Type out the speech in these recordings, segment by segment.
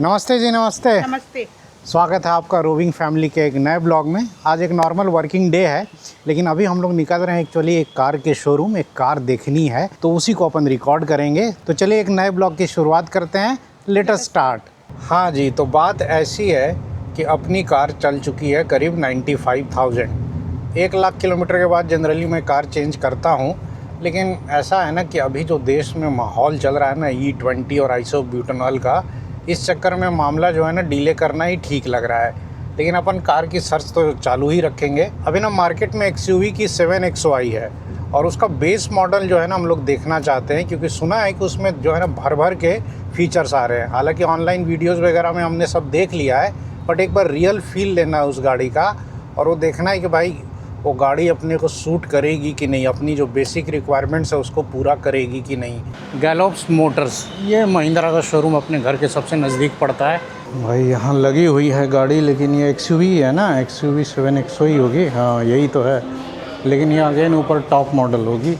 नमस्ते जी, नमस्ते। नमस्ते। स्वागत है आपका रोविंग फैमिली के एक नए ब्लॉग में। आज एक नॉर्मल वर्किंग डे है, लेकिन अभी हम लोग निकल रहे हैं एक्चुअली एक कार के शोरूम। एक कार देखनी है तो उसी को अपन रिकॉर्ड करेंगे। तो चलिए एक नए ब्लॉग की शुरुआत करते हैं। Let us start. हाँ जी, तो बात ऐसी है कि अपनी कार चल चुकी है करीब 95,000। 1 लाख किलोमीटर के बाद जनरली मैं कार चेंज करता हूँ, लेकिन ऐसा है ना कि अभी जो देश में माहौल चल रहा है ना E20 और आइसोब्यूटेनॉल का, इस चक्कर में मामला जो है ना डीले करना ही ठीक लग रहा है। लेकिन अपन कार की सर्च तो चालू ही रखेंगे। अभी ना मार्केट में XUV की 7XO आई है और उसका बेस मॉडल जो है ना हम लोग देखना चाहते हैं, क्योंकि सुना है कि उसमें जो है ना भर भर के फीचर्स आ रहे हैं। हालांकि ऑनलाइन वीडियोज़ वगैरह में हमने सब देख लिया है, बट एक बार रियल फील लेना है उस गाड़ी का और वो देखना है कि भाई वो गाड़ी अपने को सूट करेगी कि नहीं, अपनी जो बेसिक रिक्वायरमेंट्स है उसको पूरा करेगी कि नहीं। गैलोप्स मोटर्स, ये महिंद्रा का शोरूम अपने घर के सबसे नज़दीक पड़ता है। भाई यहाँ लगी हुई है गाड़ी, लेकिन ये XUV है ना, XUV 7XO ही होगी। हाँ यही तो है, लेकिन ये अगेन ऊपर टॉप मॉडल होगी।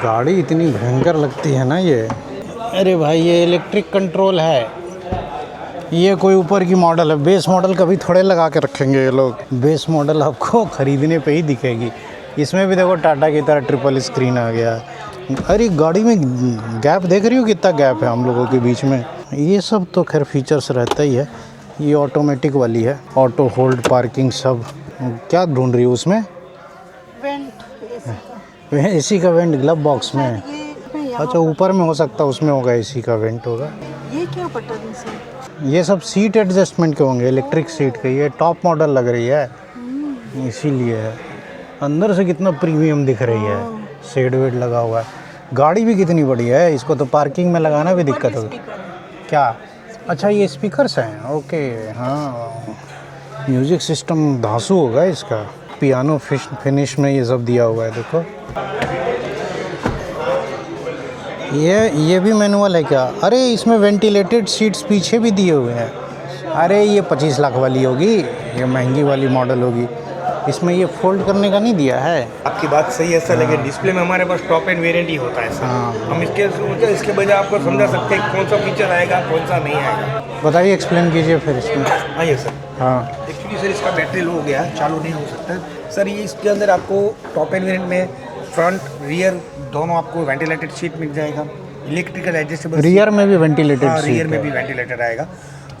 गाड़ी इतनी भयंकर लगती है ना ये। अरे भाई ये इलेक्ट्रिक कंट्रोल है। ये कोई ऊपर की मॉडल है, बेस मॉडल कभी थोड़े लगा के रखेंगे ये लोग। बेस मॉडल आपको ख़रीदने पे ही दिखेगी। इसमें भी देखो टाटा की तरह ट्रिपल स्क्रीन आ गया। अरे गाड़ी में गैप देख रही हो, कितना गैप है हम लोगों के बीच में। ये सब तो खैर फीचर्स रहता ही है। ये ऑटोमेटिक वाली है, ऑटो होल्ड पार्किंग सब। क्या ढूंढ रही हो उसमें? वेंट AC का वेंट ग्लव बॉक्स में। अच्छा ऊपर में हो सकता है, उसमें होगा AC का वेंट होगा। ये क्या बटन है? ये सब सीट एडजस्टमेंट के होंगे, इलेक्ट्रिक सीट के। ये टॉप मॉडल लग रही है इसीलिए है। अंदर से कितना प्रीमियम दिख रही है, शेड वेड लगा हुआ है। गाड़ी भी कितनी बढ़िया है। इसको तो पार्किंग में लगाना भी दिक्कत होगी क्या? अच्छा ये स्पीकर्स हैं, ओके। हाँ म्यूज़िक सिस्टम धांसू होगा इसका। पियानो फिनिश में ये सब दिया हुआ है, देखो। ये भी मैनुअल है क्या? अरे इसमें वेंटिलेटेड सीट्स पीछे भी दिए हुए हैं। अरे ये 25 लाख वाली होगी, ये महंगी वाली मॉडल होगी। इसमें ये फोल्ड करने का नहीं दिया है। आपकी बात सही है सर, लेकिन डिस्प्ले में हमारे पास टॉप एंड वेरिएंट ही होता है सर। हम इसके बजाय आपको समझा सकते हैं कौन सा फीचर आएगा कौन सा नहीं आएगा। बताइए, एक्सप्लेन कीजिए फिर इसमें। आइए सर। हाँ एक्चुअली सर इसका बैटरी लो हो गया, चालू नहीं हो सकता सर। ये इसके अंदर आपको टॉप एंड वेरिएंट में फ्रंट रियर दोनों आपको वेंटिलेटेड सीट मिल जाएगा। इलेक्ट्रिकल एडजस्टेबल रियर में भी वेंटिलेटेड सीट, रियर में भी वेंटिलेटर आएगा।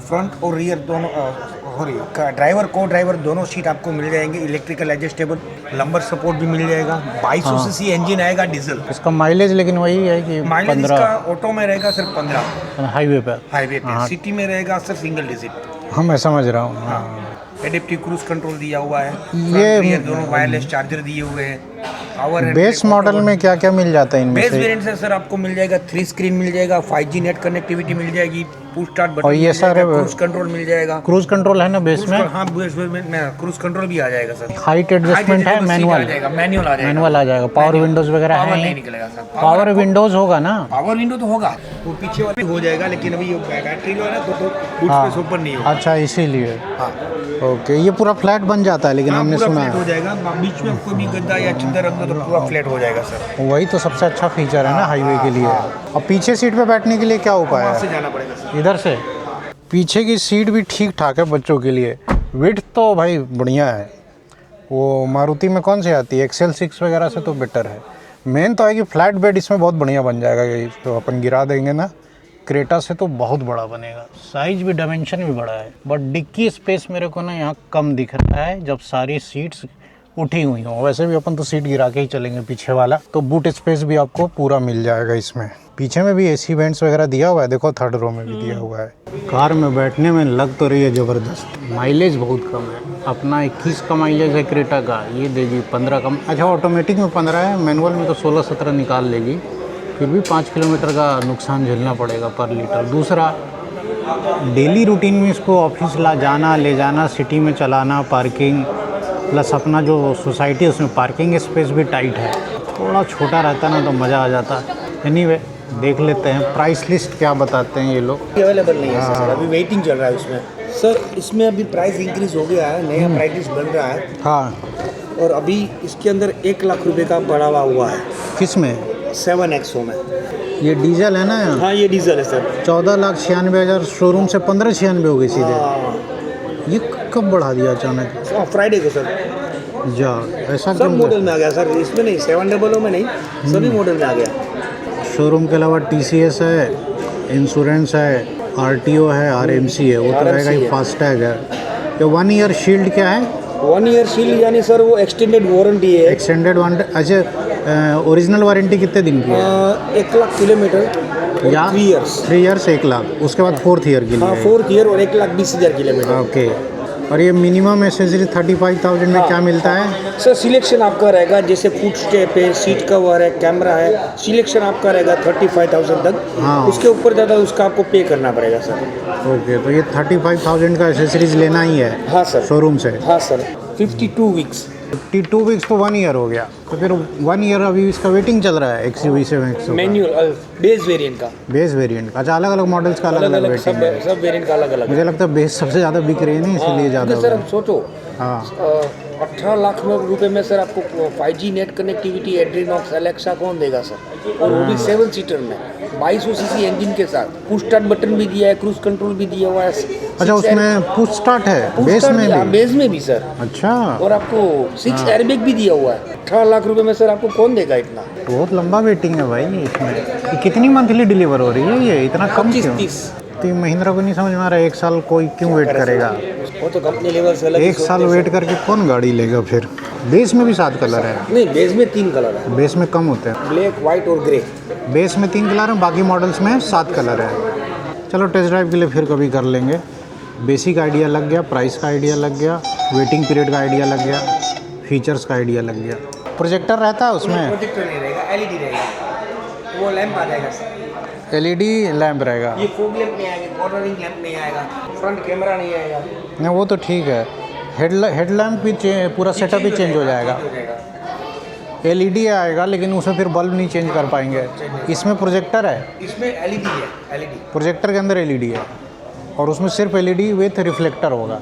फ्रंट और रियर दोनों ड्राइवर को ड्राइवर दोनों सीट आपको मिल जाएंगे। इलेक्ट्रिकल एडजस्टेबल लंबर सपोर्ट भी मिल जाएगा। 2200 सीसी इंजन आएगा डीजल। इसका माइलेज लेकिन वही है कि माइलेज 15। इसका ऑटो में रहेगा सर 15, हाईवे पे सिटी में रहेगा सर सिंगल डिजिट। हाँ मैं समझ रहा हूँ। हाँ एडेप्टिव क्रूज कंट्रोल दिया हुआ है। ये दोनों वायरलेस चार्जर दिए हुए हैं। पावर बेस मॉडल में क्या क्या मिल जाता है इनमें बेस से? वेरिएंट से सर आपको मिल जाएगा 3 स्क्रीन मिल जाएगा, 5G नेट कनेक्टिविटी मिल जाएगी, पुश स्टार्ट बटन, और ये सारे क्रूज कंट्रोल मिल जाएगा। क्रूज कंट्रोल है ना बेस में? हाँ बेस में क्रूज कंट्रोल भी आ जाएगा सर। हाइट एडजस्टमेंट है, मैनुअल मैनुअल आ जाएगा। मैनुअल आ जाएगा। पावर विंडोज वगैरह पावर नहीं है? निकलेगा सर। पावर विंडोज होगा ना? पावर विंडो तो होगा, वो पीछे वाले हो जाएगा, लेकिन अभी ये बैटरी जो है ना तो बूट स्पेस ओपन नहीं होगा। अच्छा इसीलिए। हाँ ओके, ये पूरा फ्लैट बन जाता है, लेकिन हमने पूरा सुना फ्लैट हो है जाएगा। बीच में कोई भी गद्दा या चद्दर रख दो तो पूरा फ्लैट हो जाएगा सर। वही तो सबसे अच्छा फीचर है ना हाईवे के लिए। और पीछे सीट पे बैठने के लिए क्या उपाय वहाँ से है? जाना पड़ेगा सर। इधर से पीछे की सीट भी ठीक ठाक है बच्चों के लिए। विड्थ तो भाई बढ़िया है। वो मारुति में कौन सी आती है, XL6 वगैरह से तो बेटर है। मेन तो है कि फ्लैट बेड इसमें बहुत बढ़िया बन जाएगा। ये तो अपन गिरा देंगे ना, क्रेटा से तो बहुत बड़ा बनेगा। साइज भी, डायमेंशन भी बड़ा है, बट डिक्की स्पेस मेरे को ना यहाँ कम दिख रहा है जब सारी सीट्स उठी हुई हों। वैसे भी अपन तो सीट गिरा के ही चलेंगे पीछे वाला, तो बूट स्पेस भी आपको पूरा मिल जाएगा इसमें। पीछे में भी AC वेंट्स वगैरह दिया हुआ है, देखो थर्ड रो में भी दिया हुआ है। कार में बैठने में लग तो रही है ज़बरदस्त। माइलेज बहुत कम है, अपना 21 का माइलेज है क्रेटा का, ये देगी 15 का। अच्छा ऑटोमेटिक में 15 है, मैनुअल में तो 16-17 निकाल लेगी। फिर भी 5 किलोमीटर का नुकसान झेलना पड़ेगा पर लीटर। दूसरा, डेली रूटीन में इसको ऑफिस जाना ले जाना, सिटी में चलाना, पार्किंग प्लस अपना जो सोसाइटी है उसमें पार्किंग स्पेस भी टाइट है। थोड़ा छोटा रहता ना तो मज़ा आ जाता। एनीवे देख लेते हैं प्राइस लिस्ट क्या बताते हैं ये लोग। अवेलेबल नहीं है सर, अभी वेटिंग चल रहा है उसमें सर। इसमें अभी प्राइस इंक्रीज हो गया है, नया प्राइस लिस्ट बन रहा है। हाँ और अभी इसके अंदर 1 लाख रुपए का बढ़ावा हुआ है। किस में? 7XO में। ये डीजल है ना? हाँ ये डीजल है सर। 14,96,000 शोरूम से 15,96 हो गई सीधे। हाँ ये कब बढ़ा दिया अचानक? फ्राइडे को सर। जा ऐसा सब क्यों? मॉडल में आ गया सर, इसमें नहीं 700 में नहीं, सभी मॉडल में आ गया। शोरूम के अलावा TCS है, इंश्योरेंस है, RTO है, RMC है, वो तो रहेगा ही, फास्टैग है। ये 1 ईयर शील्ड क्या है? 1 ईयर शील्ड यानी सर वो एक्सटेंडेड वारंटी है। Extended warranty. अच्छा, ओरिजिनल वारंटी कितने दिन की है? 1 लाख किलोमीटर या 3 ईयर्स। 3 ईयर्स 1 लाख, उसके बाद 4th ईयर के हाँ लिए। 4th ईयर और 1,20,000 किलोमीटर। ओके। और ये मिनिमम एसेसरी 35,000 में क्या मिलता है? सर सिलेक्शन आपका रहेगा, जैसे फुट स्टेप है, सीट कवर है, कैमरा है, सिलेक्शन आपका रहेगा 35,000 तक। हाँ। उसके ऊपर ज़्यादा उसका आपको पे करना पड़ेगा सर। ओके, तो ये 35,000 का एसेसरीज लेना ही है हाँ सर। शोरूम से? हाँ सर। 52 वीक्स। 52 वीक्स तो 1 ईयर हो गया, तो फिर 1 ईयर अभी इसका वेटिंग चल रहा है XUV 7XO। Manual base variant का। बेस वेरिएंट का। अच्छा, अलग अलग मॉडल्स का अलग अलग वेटिंग है। सब वेरिएंट का अलग अलग। मुझे लगता है बेस सबसे ज़्यादा बिक रही है ना, इसीलिए ज़्यादा। सर अब सोचो, हाँ 18 लाख रुपए में सर आपको 5G नेट कनेक्टिविटी, एड्रीनॉक्स, एलेक्सा कौन देगा सर? और वो भी 7 सीटर में 2200 सीसी इंजन के साथ। पुश स्टार्ट बटन भी दिया है, क्रूज कंट्रोल भी दिया हुआ है। अच्छा, उसमें पुश स्टार्ट है बेस में भी? बेस में भी सर। अच्छा, और आपको 6 एयरबैग भी दिया हुआ है। 18 लाख रुपए में सर आपको कौन देगा इतना? बहुत लंबा वेटिंग है भाई इसमें। ये कितनी मंथली डिलीवर हो रही है? ये इतना कम क्यों? 25-30। तो ये महिंद्रा को नहीं समझ में आ रहा है, 1 साल कोई क्यों वेट करेगा? वो तो कंपनी लेवल से अलग। 1 साल वेट करके कौन गाड़ी लेगा फिर? बेस में भी 7 कलर है? नहीं, बेस में 3 कलर है। बेस में कम होते हैं। ब्लैक, व्हाइट और ग्रे। बेस में 3 कलर हैं, बाकी मॉडल्स में 7 कलर है। चलो टेस्ट ड्राइव के लिए फिर कभी कर लेंगे। बेसिक आइडिया लग गया, प्राइस का आइडिया लग गया, वेटिंग पीरियड का आइडिया लग गया, फीचर्स का आइडिया लग गया। प्रोजेक्टर रहता है उसमें? प्रोजेक्टर नहीं रहेगा, LED रहेगा। वो लैंप आ जाएगा सर। LED लैंप रहेगा? ये फॉग लैंप नहीं आएगा, कॉर्नरिंग लैंप नहीं आएगा, फ्रंट कैमरा नहीं आएगा। नहीं, वो तो ठीक है। हेडलैम्प भी पूरा सेटअप ही चेंज हो जाएगा। LED आएगा, लेकिन उसमें फिर बल्ब नहीं चेंज कर पाएंगे। इसमें प्रोजेक्टर है? इसमें LED है, LED। प्रोजेक्टर के अंदर LED है, और उसमें सिर्फ LED विथ रिफ्लेक्टर होगा,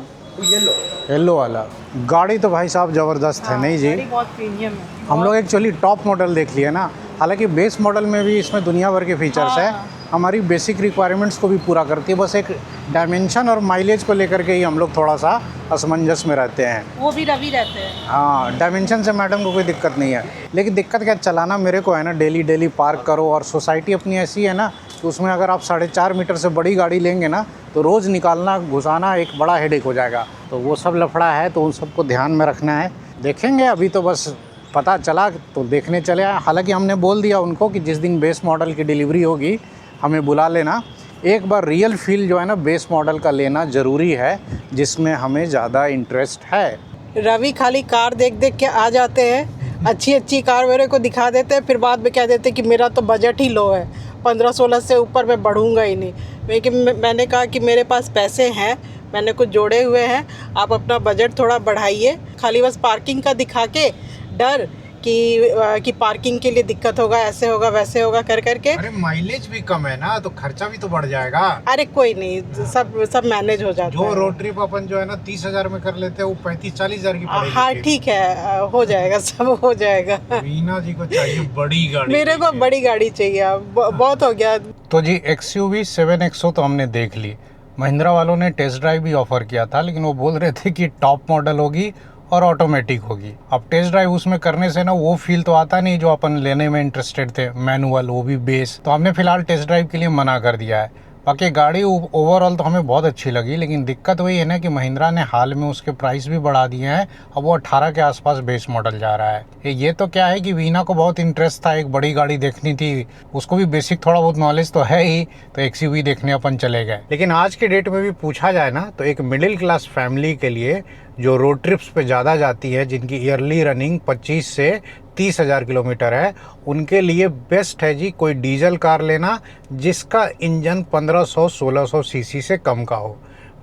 येलो वाला। गाड़ी तो भाई साहब ज़बरदस्त है, नहीं जी? बहुत प्रीमियम है। हम लोग एक्चुअली टॉप मॉडल देख लिए ना, हालांकि बेस मॉडल में भी इसमें दुनिया भर के फीचर्स है। हमारी बेसिक रिक्वायरमेंट्स को भी पूरा करती है, बस एक डायमेंशन और माइलेज को लेकर के ही हम लोग थोड़ा सा असमंजस में रहते हैं। वो भी रवि रहते हैं। हाँ, डायमेंशन से मैडम को कोई दिक्कत नहीं है, लेकिन दिक्कत क्या, चलाना मेरे को है ना। डेली पार्क करो, और सोसाइटी अपनी ऐसी है ना कि उसमें अगर आप 4.5 मीटर से बड़ी गाड़ी लेंगे ना, तो रोज़ निकालना घुसाना एक बड़ा हेडेक हो जाएगा। तो वो सब लफड़ा है, तो उन सबको ध्यान में रखना है। देखेंगे, अभी तो बस पता चला तो देखने चले आए। हालांकि हमने बोल दिया उनको कि जिस दिन बेस मॉडल की डिलीवरी होगी हमें बुला लेना। एक बार रियल फील जो है ना बेस मॉडल का लेना ज़रूरी है, जिसमें हमें ज़्यादा इंटरेस्ट है। रवि खाली कार देख देख के आ जाते हैं, अच्छी कार मेरे को दिखा देते हैं, फिर बाद में कह देते हैं कि मेरा तो बजट ही लो है, 15-16 से ऊपर मैं बढ़ूँगा ही नहीं। लेकिन मैंने कहा कि मेरे पास पैसे हैं, मैंने कुछ जोड़े हुए हैं, आप अपना बजट थोड़ा बढ़ाइए। खाली बस पार्किंग का दिखा के डर कि पार्किंग के लिए दिक्कत होगा, ऐसे होगा वैसे होगा कर करके। अरे माइलेज भी कम है ना, तो खर्चा भी तो बढ़ जाएगा। अरे कोई नहीं, सब मैनेज हो जाता जो है। रोड ट्रिप अपन जो है ना 30,000 में कर लेते हैं, वो 35-40 हज़ार की पड़ेगी। हाँ ठीक है, हो जाएगा, सब हो जाएगा। वीना जी को चाहिए बड़ी गाड़ी। मेरे को बड़ी गाड़ी चाहिए, बहुत हो गया। तो जी XUV 7XO तो हमने देख ली। महिंद्रा वालों ने टेस्ट ड्राइव भी ऑफर किया था, लेकिन वो बोल रहे थे कि टॉप मॉडल होगी और ऑटोमेटिक होगी। अब टेस्ट ड्राइव उसमें करने से ना वो फील तो आता नहीं जो अपन लेने में इंटरेस्टेड थे, मैनुअल, वो भी बेस। तो हमने फिलहाल टेस्ट ड्राइव के लिए मना कर दिया है। बाकी गाड़ी ओवरऑल तो हमें बहुत अच्छी लगी, लेकिन दिक्कत वही है ना कि महिंद्रा ने हाल में उसके प्राइस भी बढ़ा दिए हैं। अब वो 18 के आसपास बेस मॉडल जा रहा है। ये तो क्या है कि वीना को बहुत इंटरेस्ट था, एक बड़ी गाड़ी देखनी थी, उसको भी बेसिक थोड़ा बहुत नॉलेज तो है ही, तो XUV देखने अपन चले गए। लेकिन आज के डेट में भी पूछा जाए ना, तो एक मिडिल क्लास फैमिली के लिए जो रोड ट्रिप्स पे ज़्यादा जाती है, जिनकी ईयरली रनिंग 25 से 30,000 किलोमीटर है, उनके लिए बेस्ट है जी कोई डीजल कार लेना जिसका इंजन 1500-1600 सीसी से कम का हो।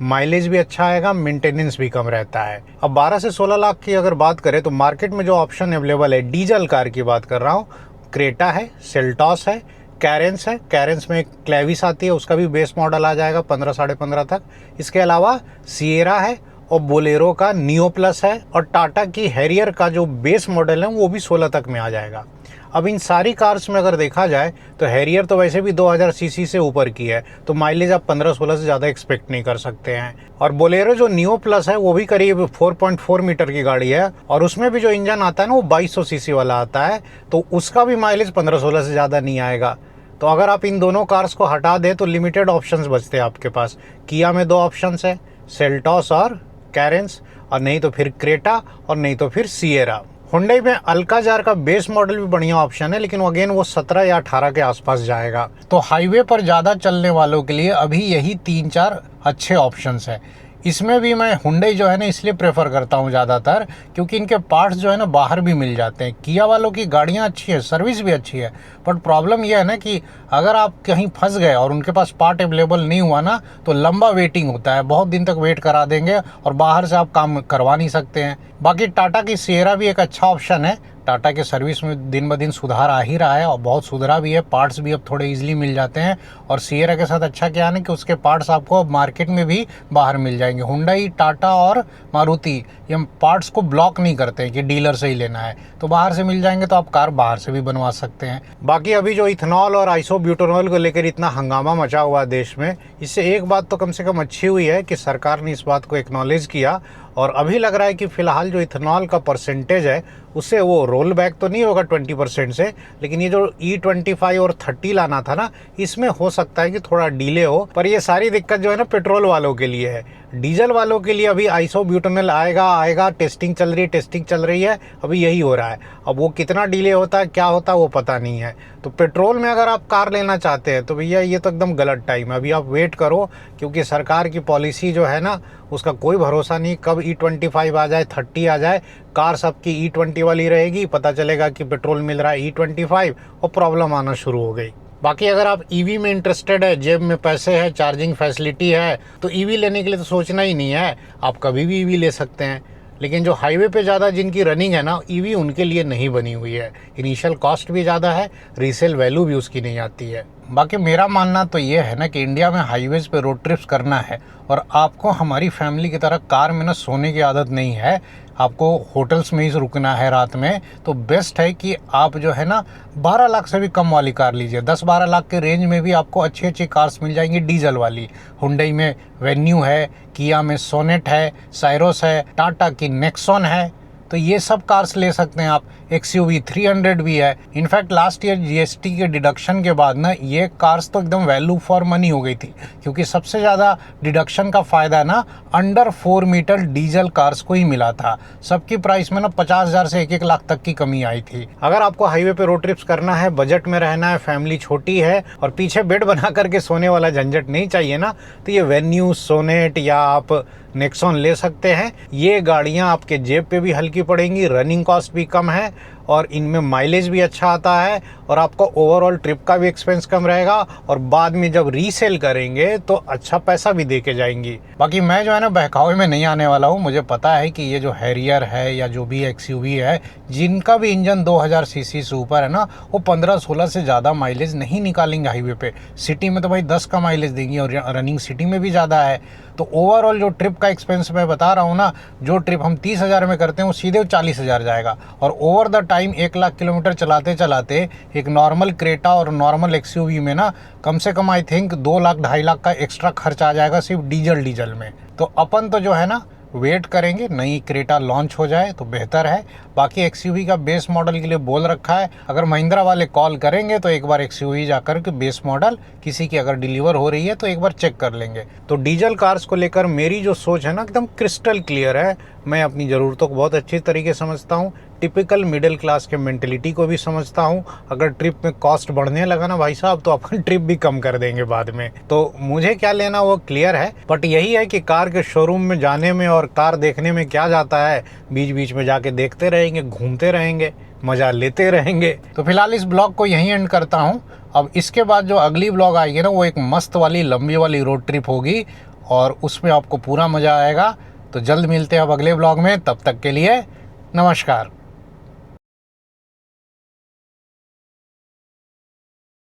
माइलेज भी अच्छा आएगा, मेंटेनेंस भी कम रहता है। अब 12 से 16 लाख की अगर बात करें तो मार्केट में जो ऑप्शन अवेलेबल है, डीजल कार की बात कर रहा हूँ, क्रेटा है, सेल्टॉस है, कैरेंस है। कैरेंस में क्लेविस आती है, उसका भी बेस मॉडल आ जाएगा 15-15.5 तक। इसके अलावा सिएरा है, और बोलेरो का नियो प्लस है, और टाटा की हैरियर का जो बेस मॉडल है वो भी 16 तक में आ जाएगा। अब इन सारी कार्स में अगर देखा जाए तो हैरियर तो वैसे भी 2000 सीसी से ऊपर की है, तो माइलेज आप 15-16 से ज़्यादा एक्सपेक्ट नहीं कर सकते हैं। और बोलेरो जो नियो प्लस है वो भी करीब 4.4 मीटर की गाड़ी है, और उसमें भी जो इंजन आता है ना वो 2200 सीसी वाला आता है, तो उसका भी माइलेज 15-16 से ज़्यादा नहीं आएगा। तो अगर आप इन दोनों कार्स को हटा दें तो लिमिटेड ऑप्शंस बचते हैं आपके पास। किया में 2 ऑप्शंस है, सेल्टॉस और कैरेंस, और नहीं तो फिर क्रेटा, और नहीं तो फिर सिएरा। हुंडई में अल्काजार का बेस मॉडल भी बढ़िया ऑप्शन है, लेकिन अगेन वो 17 या 18 के आसपास जाएगा। तो हाईवे पर ज़्यादा चलने वालों के लिए अभी यही 3-4 अच्छे ऑप्शंस हैं। इसमें भी मैं हुंडई जो है ना इसलिए प्रेफर करता हूँ ज़्यादातर, क्योंकि इनके पार्ट्स जो है ना बाहर भी मिल जाते हैं। किया वालों की गाड़ियाँ अच्छी है, सर्विस भी अच्छी है, बट प्रॉब्लम यह है ना कि अगर आप कहीं फंस गए और उनके पास पार्ट अवेलेबल नहीं हुआ ना तो लंबा वेटिंग होता है, बहुत दिन तक वेट करा देंगे और बाहर से आप काम करवा नहीं सकते हैं। बाकी टाटा की सिएरा भी एक अच्छा ऑप्शन है। टाटा के सर्विस में दिन ब दिन सुधार आ ही रहा है और बहुत सुधरा भी है, पार्ट्स भी अब थोड़े इजीली मिल जाते हैं। और सिएरा के साथ अच्छा क्या है कि उसके पार्ट्स आपको अब मार्केट में भी बाहर मिल जाएंगे। हुंडई, टाटा और मारुति ये पार्ट्स को ब्लॉक नहीं करते हैं कि डीलर से ही लेना है, तो बाहर से मिल जाएंगे, तो आप कार बाहर से भी बनवा सकते हैं। बाकी अभी जो इथेनॉल और आइसोब्यूटेनॉल को लेकर इतना हंगामा मचा हुआ है देश में, इससे एक बात तो कम से कम अच्छी हुई है कि सरकार ने इस बात को एक्नॉलेज किया, और अभी लग रहा है कि फ़िलहाल जो इथेनॉल का परसेंटेज है उससे वो रोल बैक तो नहीं होगा 20% से, लेकिन ये जो E25 और 30 लाना था ना, इसमें हो सकता है कि थोड़ा डिले हो। पर ये सारी दिक्कत जो है ना पेट्रोल वालों के लिए है। डीजल वालों के लिए अभी आइसोब्यूटेनॉल आएगा, टेस्टिंग चल रही है, अभी यही हो रहा है। अब वो कितना डिले होता है, क्या होता है, वो पता नहीं है। तो पेट्रोल में अगर आप कार लेना चाहते हैं तो भैया ये तो एकदम गलत टाइम है, अभी आप वेट करो, क्योंकि सरकार की पॉलिसी जो है ना उसका कोई भरोसा नहीं, कब E25 आ जाए, 30 आ जाए, कार सबकी E20 वाली रहेगी, पता चलेगा कि पेट्रोल मिल रहा है E25 और प्रॉब्लम आना शुरू हो गई। बाकी अगर आप ईवी में इंटरेस्टेड है, जेब में पैसे है, चार्जिंग फैसिलिटी है, तो ईवी लेने के लिए तो सोचना ही नहीं है, आप कभी भी ईवी ले सकते हैं। लेकिन जो हाईवे पे ज़्यादा जिनकी रनिंग है ना, ईवी उनके लिए नहीं बनी हुई है। इनिशियल कॉस्ट भी ज़्यादा है, रीसेल वैल्यू भी उसकी नहीं आती है। बाकी मेरा मानना तो ये है ना कि इंडिया में हाईवेज़ पे रोड ट्रिप्स करना है और आपको हमारी फैमिली की तरह कार में ना सोने की आदत नहीं है, आपको होटल्स में ही रुकना है रात में, तो बेस्ट है कि आप जो है ना 12 लाख से भी कम वाली कार लीजिए। 10-12 लाख के रेंज में भी आपको अच्छी अच्छी कार्स मिल जाएंगी डीजल वाली। हुंडई में वेन्यू है, किया में सोनेट है, साइरोस है, टाटा की नेक्सॉन है, तो ये सब कार्स ले सकते हैं आप। XUV 300 भी है। इनफैक्ट लास्ट ईयर GST के डिडक्शन के बाद ना ये कार्स तो एकदम वैल्यू फॉर मनी हो गई थी, क्योंकि सबसे ज़्यादा डिडक्शन का फ़ायदा ना अंडर 4 मीटर डीजल कार्स को ही मिला था। सबकी प्राइस में ना 50,000 से 1-1 लाख तक की कमी आई थी। अगर आपको हाईवे पे रोड ट्रिप्स करना है, बजट में रहना है, फैमिली छोटी है और पीछे बेड बना करके सोने वाला झंझट नहीं चाहिए ना, तो ये वेन्यू, सोनेट या आप नेक्सॉन ले सकते हैं। ये गाड़ियां आपके जेब पे भी हल्की पड़ेंगी, रनिंग कॉस्ट भी कम है और इनमें माइलेज भी अच्छा आता है और आपको ओवरऑल ट्रिप का भी एक्सपेंस कम रहेगा और बाद में जब रीसेल करेंगे तो अच्छा पैसा भी दे के जाएंगी। बाकी मैं जो है ना बहकावे में नहीं आने वाला हूँ। मुझे पता है कि ये जो हैरियर है या जो भी XUV है, जिनका भी इंजन 2000 सीसी से ऊपर है ना, वो 15-16 से ज़्यादा माइलेज नहीं निकालेंगे हाईवे पे। सिटी में तो भाई 10 का माइलेज देंगी और रनिंग सिटी में भी ज़्यादा है। तो ओवरऑल जो ट्रिप का एक्सपेंस मैं बता रहा हूँ ना, जो ट्रिप हम 30,000 में करते हैं वो सीधे 40,000 जाएगा। और over the time 1 lakh kilometre चलाते चलाते एक नॉर्मल क्रेटा और नॉर्मल XUV में ना कम से कम आई थिंक 2 लाख 2.5 लाख का एक्स्ट्रा खर्च आ जाएगा सिर्फ डीजल में। तो अपन तो जो है ना वेट करेंगे नई क्रेटा लॉन्च हो जाए तो बेहतर है। बाकी XUV का बेस मॉडल के लिए बोल रखा है, अगर महिंद्रा वाले कॉल करेंगे तो एक बार XUV जाकर के बेस मॉडल किसी की अगर डिलीवर हो रही है तो एक बार चेक कर लेंगे। तो डीजल कार्स को लेकर मेरी जो सोच है ना एकदम क्रिस्टल क्लियर है। मैं अपनी ज़रूरतों को बहुत अच्छी तरीके से समझता हूँ, टिपिकल मिडिल क्लास के मेंटेलिटी को भी समझता हूँ। अगर ट्रिप में कॉस्ट बढ़ने लगा ना भाई साहब तो अपन ट्रिप भी कम कर देंगे बाद में। तो मुझे क्या लेना वो क्लियर है, बट यही है कि कार के शोरूम में जाने में और कार देखने में क्या जाता है, बीच बीच में जाके देखते रहेंगे, घूमते रहेंगे, मज़ा लेते रहेंगे। तो फिलहाल इस ब्लॉग को यहीं एंड करता हूँ। अब इसके बाद जो अगली ब्लॉग आएगी ना वो एक मस्त वाली लंबी वाली रोड ट्रिप होगी और उसमें आपको पूरा मज़ा आएगा। तो जल्द मिलते हैं अब अगले ब्लॉग में, तब तक के लिए नमस्कार।